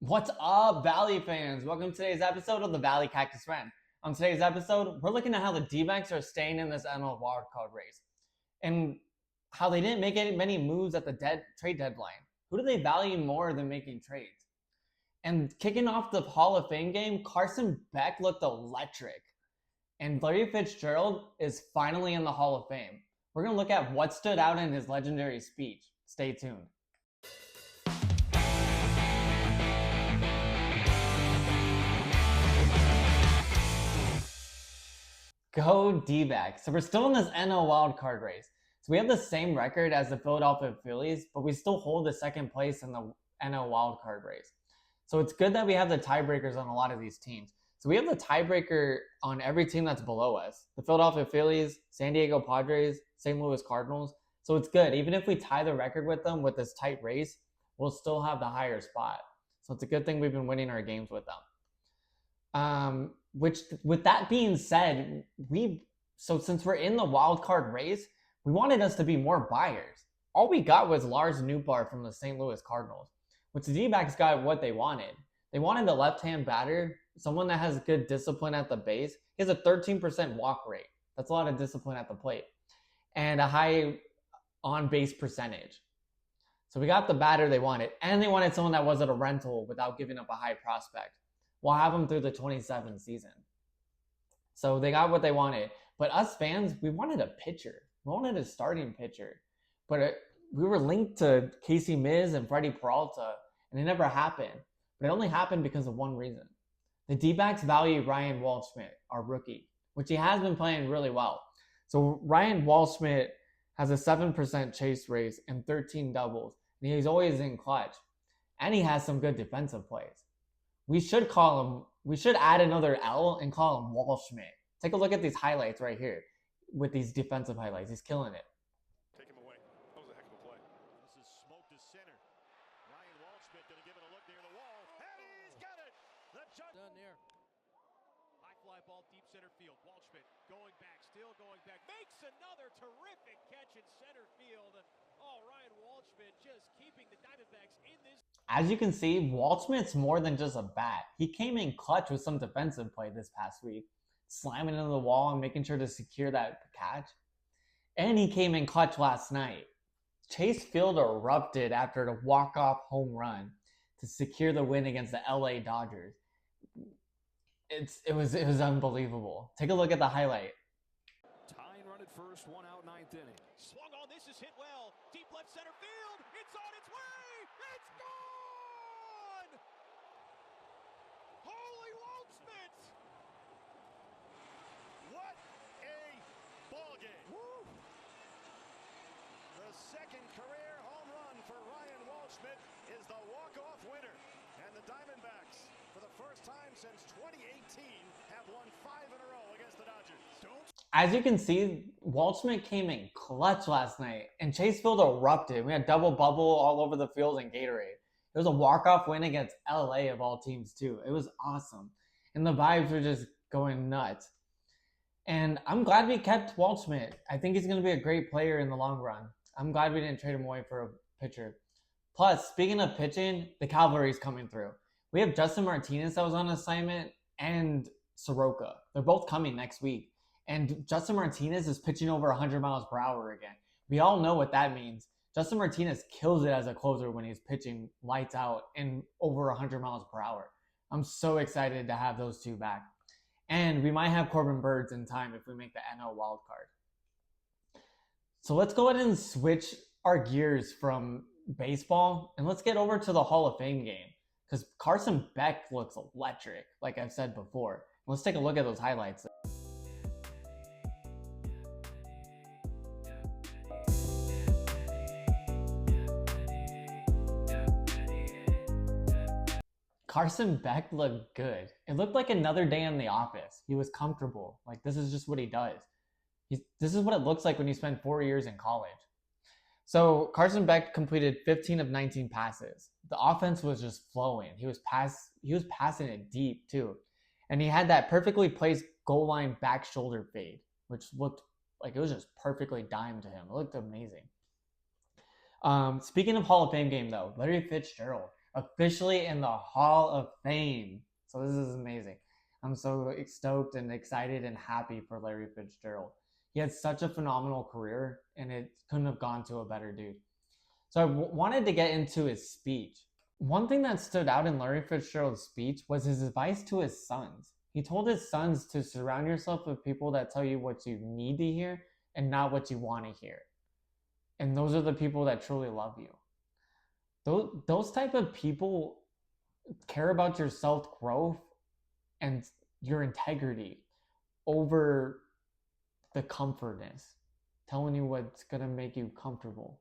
What's up, Valley fans? Welcome to today's episode of the Valley Cactus Friend. On today's episode, we're looking at how the D-backs are staying in this NL wildcard race and how they didn't make any many moves at the trade deadline. Who do they value more than making trades? And kicking off the Hall of Fame game, Carson Beck looked electric. And Larry Fitzgerald is finally in the Hall of Fame. We're going to look at what stood out in his legendary speech. Stay tuned. Go D-backs. So we're still in this NL wildcard race. So we have the same record as the Philadelphia Phillies, but we still hold the second place in the NL wildcard race. So it's good that we have the tiebreakers on a lot of these teams. So we have the tiebreaker on every team that's below us. The Philadelphia Phillies, San Diego Padres, St. Louis Cardinals. So it's good. Even if we tie the record with them with this tight race, we'll still have the higher spot. So it's a good thing we've been winning our games with them. Which, with that being said, since we're in the wild card race, we wanted us to be more buyers. All we got was Lars Nootbaar from the St. Louis Cardinals, which the D-backs got what they wanted. They wanted a left-hand batter, someone that has good discipline at the base. He has a 13% walk rate. That's a lot of discipline at the plate. And a high on-base percentage. So we got the batter they wanted. And they wanted someone that wasn't a rental without giving up a high prospect. We'll have them through the 27th season. So they got what they wanted. But us fans, we wanted a pitcher. We wanted a starting pitcher. But we were linked to Casey Miz and Freddie Peralta, and it never happened. But it only happened because of one reason. The D-backs value Ryan Waldschmidt, our rookie, which he has been playing really well. So Ryan Waldschmidt has a 7% chase rate and 13 doubles, and he's always in clutch. And he has some good defensive plays. We should add another L and call him Waldschmidt. Take a look at these highlights right here with these defensive highlights. He's killing it. Take him away. That was a heck of a play. This is smoked to center. Ryan Waldschmidt going to give it a look near the wall. And he's got it. The judge done there. High fly ball deep center field. Waldschmidt going back, still going back. Makes another terrific catch in center field. Oh, Ryan Waldschmidt just keeping the Diamondbacks in this. As you can see, Waldschmidt's more than just a bat. He came in clutch with some defensive play this past week, slamming into the wall and making sure to secure that catch. And he came in clutch last night. Chase Field erupted after the walk-off home run to secure the win against the LA Dodgers. It was unbelievable. Take a look at the highlight. Tying run at first, 1 out, 9th inning. Swung on, this is hit well. Deep left center field. It's on its way. It's gone. Holy Waldschmidt. What a ball game. Woo. The second career home run for Ryan Waldschmidt is the walk-off winner. And the Diamondbacks, for the first time since 2018, have won 5 in a row against the Dodgers. As you can see, Waldschmidt came in clutch last night, and Chase Field erupted. We had double bubble all over the field and Gatorade. It was a walk-off win against LA of all teams, too. It was awesome. And the vibes were just going nuts. And I'm glad we kept Waldschmidt. I think he's going to be a great player in the long run. I'm glad we didn't trade him away for a pitcher. Plus, speaking of pitching, the cavalry's coming through. We have Justin Martinez that was on assignment and Soroka. They're both coming next week. And Justin Martinez is pitching over 100 miles per hour again. We all know what that means. Justin Martinez kills it as a closer when he's pitching lights out and over 100 miles per hour. I'm so excited to have those two back. And we might have Corbin Burnes in time if we make the NL wildcard. So let's go ahead and switch our gears from baseball and let's get over to the Hall of Fame game because Carson Beck looks electric, like I've said before. Let's take a look at those highlights. Carson Beck looked good. It looked like another day in the office. He was comfortable. Like, this is just what he does. This is what it looks like when you spend 4 years in college. So Carson Beck completed 15 of 19 passes. The offense was just flowing. He was passing it deep too. And he had that perfectly placed goal line back shoulder fade, which looked like it was just perfectly dimed to him. It looked amazing. Speaking of Hall of Fame game though, Larry Fitzgerald. officially in the Hall of Fame. So this is amazing. I'm so stoked and excited and happy for Larry Fitzgerald. He had such a phenomenal career, and it couldn't have gone to a better dude. So I wanted to get into his speech. One thing that stood out in Larry Fitzgerald's speech was his advice to his sons. He told his sons to surround yourself with people that tell you what you need to hear and not what you want to hear. And those are the people that truly love you. Those type of people care about your self-growth and your integrity over the comfortness. Telling you what's going to make you comfortable.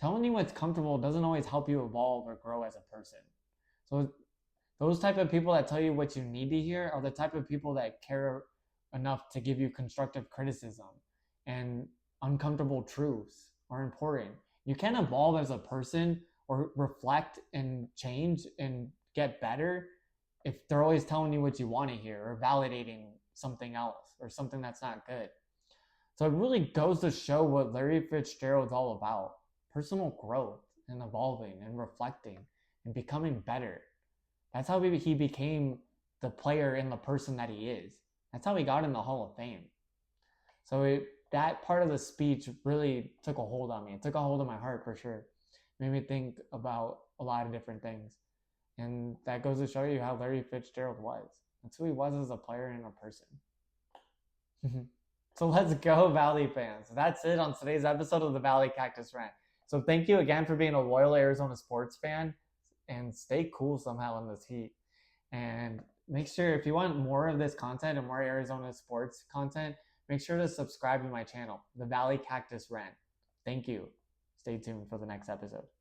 Telling you what's comfortable doesn't always help you evolve or grow as a person. So those type of people that tell you what you need to hear are the type of people that care enough to give you constructive criticism, and uncomfortable truths are important. You can't evolve as a person or reflect and change and get better if they're always telling you what you want to hear or validating something else or something that's not good. So it really goes to show what Larry Fitzgerald's all about. Personal growth and evolving and reflecting and becoming better. That's how he became the player and the person that he is. That's how he got in the Hall of Fame. So that part of the speech really took a hold on me. It took a hold of my heart for sure. It made me think about a lot of different things. And that goes to show you how Larry Fitzgerald was. That's who he was as a player and a person. So let's go, Valley fans. That's it on today's episode of the Valley Cactus Rant. So thank you again for being a loyal Arizona sports fan, and stay cool somehow in this heat. And make sure, if you want more of this content and more Arizona sports content, make sure to subscribe to my channel, the Valley Cactus Rant. Thank you. Stay tuned for the next episode.